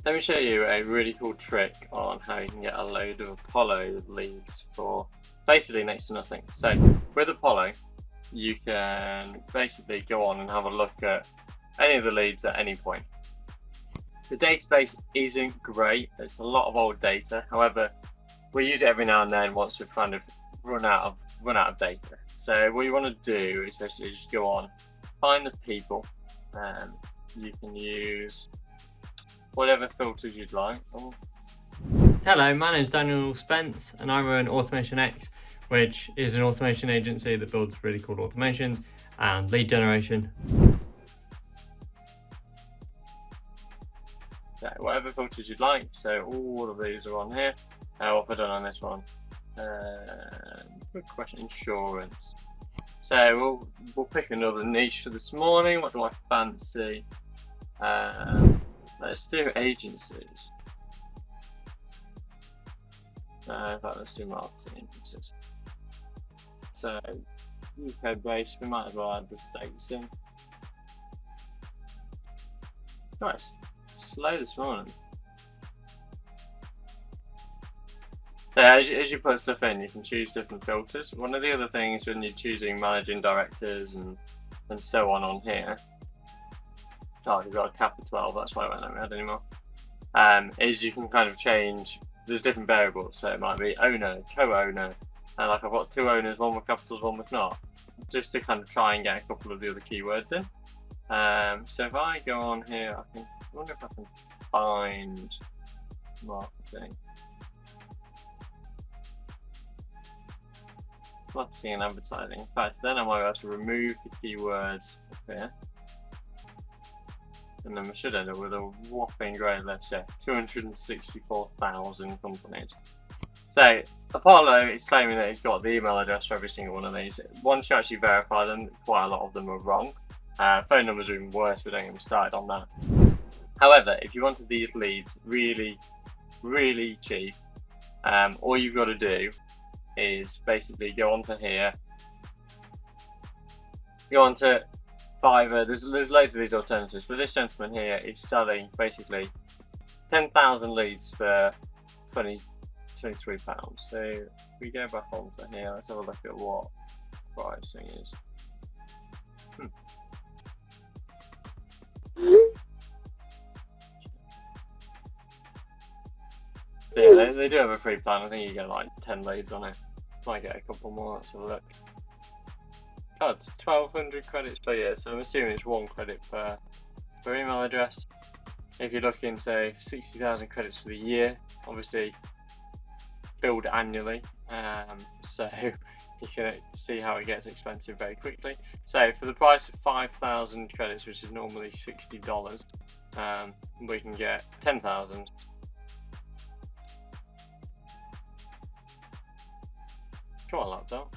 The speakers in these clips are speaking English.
let me show you a really cool trick on how you can get a load of Apollo leads for basically next to nothing. So with Apollo, you can basically go on and have a look at any of the leads at any point. The database isn't great, it's a lot of old data. However, we use it every now and then once we've kind of run out of data. So what you want to do is basically just go on, find the people, and you can use whatever filters you'd like. Hello, my name is Daniel Spence and I run Automation X, which is an automation agency that builds really cool automations and lead generation. So whatever filters you'd like, so all of these are on here. What have I done on this one? Good question, insurance. So we'll pick another niche for this morning. What do I fancy? Let's do agencies. In fact, let's do marketing agencies. So UK based, we might as well add the states in. Nice. Slow this morning. So as you put stuff in, you can choose different filters. One of the other things when you're choosing managing directors and so on here, oh, you've got a cap of 12, that's why I won't let me add anymore, is you can kind of change, there's different variables, so it might be owner, co-owner, and like I've got two owners, one with capitals, one with not, just to kind of try and get a couple of the other keywords in. So if I go on here, I wonder if I can find marketing and advertising. In fact, then I might be able to remove the keywords up here. And then we should end up with a whopping great list, yeah, 264,000 companies. So Apollo is claiming that he's got the email address for every single one of these. Once you actually verify them, quite a lot of them are wrong. Phone numbers are even worse, but don't get me started on that. However, if you wanted these leads really, really cheap, all you've got to do is basically go onto here, go onto Fiverr. There's loads of these alternatives, but this gentleman here is selling basically 10,000 leads for £23. So if we go back onto here, let's have a look at what pricing is. Yeah, they do have a free plan. I think you get like 10 leads on it. Might get a couple more. Let's have a look. God, it's 1,200 credits per year, so I'm assuming it's 1 credit per email address. If you're looking, say, 60,000 credits for the year, obviously billed annually, so you can see how it gets expensive very quickly. So for the price of 5,000 credits, which is normally $60, we can get 10,000. Come on, laptop.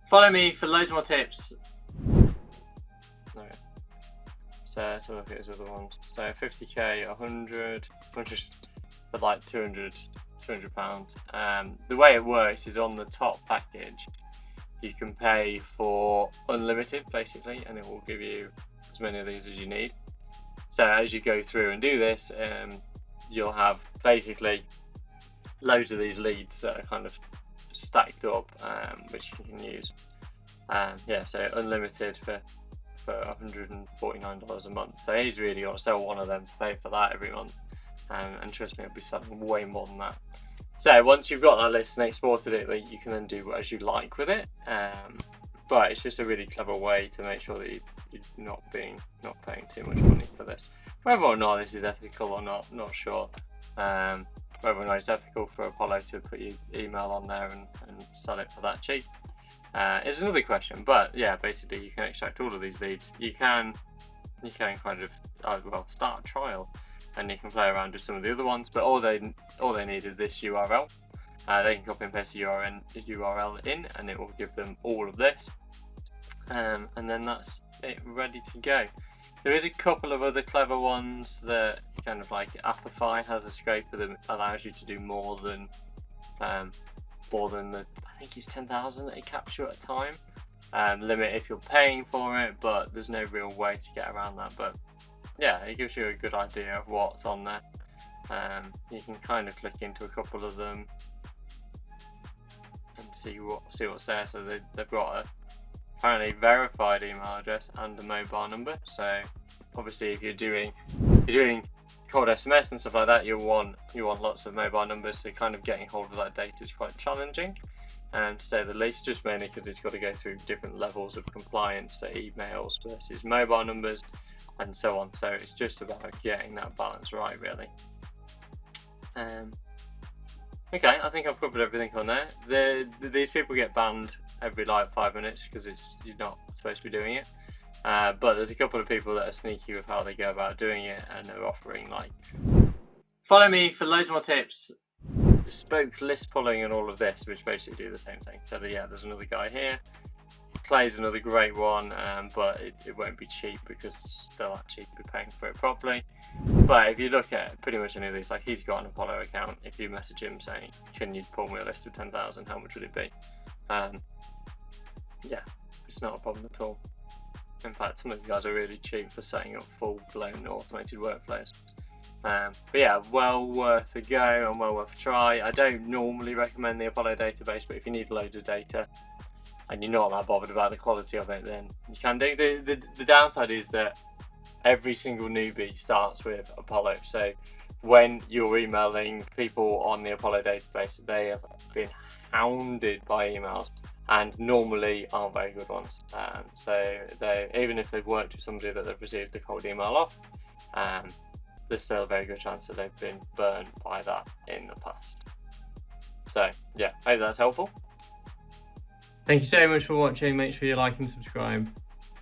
Follow me for loads more tips. Okay. So let's have a look at his other ones. So 50k, 100 for like 200 £200. The way it works is on the top package, you can pay for unlimited basically, and it will give you as many of these as you need. So as you go through and do this, you'll have basically loads of these leads that are kind of stacked up, which you can use. Yeah, so unlimited for $149 a month. So he's really got to sell one of them to pay for that every month, and trust me, it'll be selling way more than that. So once you've got that list and exported it, you can then do as you like with it. But it's just a really clever way to make sure that you're not paying too much money for this. Whether or not this is ethical or not sure. Whether or not it's ethical for Apollo to put your email on there and sell it for that cheap is another question. But yeah, basically you can extract all of these leads. You can kind of start a trial, and you can play around with some of the other ones. But all they need is this URL. They can copy and paste the URL in, and it will give them all of this, and then that's it, ready to go. There is a couple of other clever ones that kind of like Appify has a scraper that allows you to do more than the, I think it's 10,000 that it captures at a time limit if you're paying for it, but there's no real way to get around that. But yeah, it gives you a good idea of what's on there. You can kind of click into a couple of them and see what's there. So they've got a apparently verified email address and a mobile number. So obviously, if you're doing cold SMS and stuff like that, you want lots of mobile numbers. So kind of getting hold of that data is quite challenging, to say the least. Just mainly because it's got to go through different levels of compliance for emails versus mobile numbers, and so on. So it's just about getting that balance right, really. Okay, I think I've covered everything on there. These people get banned every like 5 minutes because you're not supposed to be doing it. But there's a couple of people that are sneaky with how they go about doing it, and they're offering like, follow me for loads more tips, bespoke list pulling and all of this, which basically do the same thing. So yeah, there's another guy here. Clay's another great one, but it won't be cheap because they'll actually be paying for it properly. But if you look at pretty much any of these, like he's got an Apollo account. If you message him saying, can you pull me a list of 10,000, how much would it be? Yeah, it's not a problem at all. In fact, some of these guys are really cheap for setting up full-blown automated workflows. But yeah, well worth a go and well worth a try. I don't normally recommend the Apollo database, but if you need loads of data and you're not that bothered about the quality of it, then you can do. The downside is that every single newbie starts with Apollo. So when you're emailing people on the Apollo database, they have been hounded by emails, and normally aren't very good ones. So even if they've worked with somebody that they've received a cold email off, there's still a very good chance that they've been burned by that in the past. So yeah, hope that's helpful. Thank you so much for watching. Make sure you like and subscribe.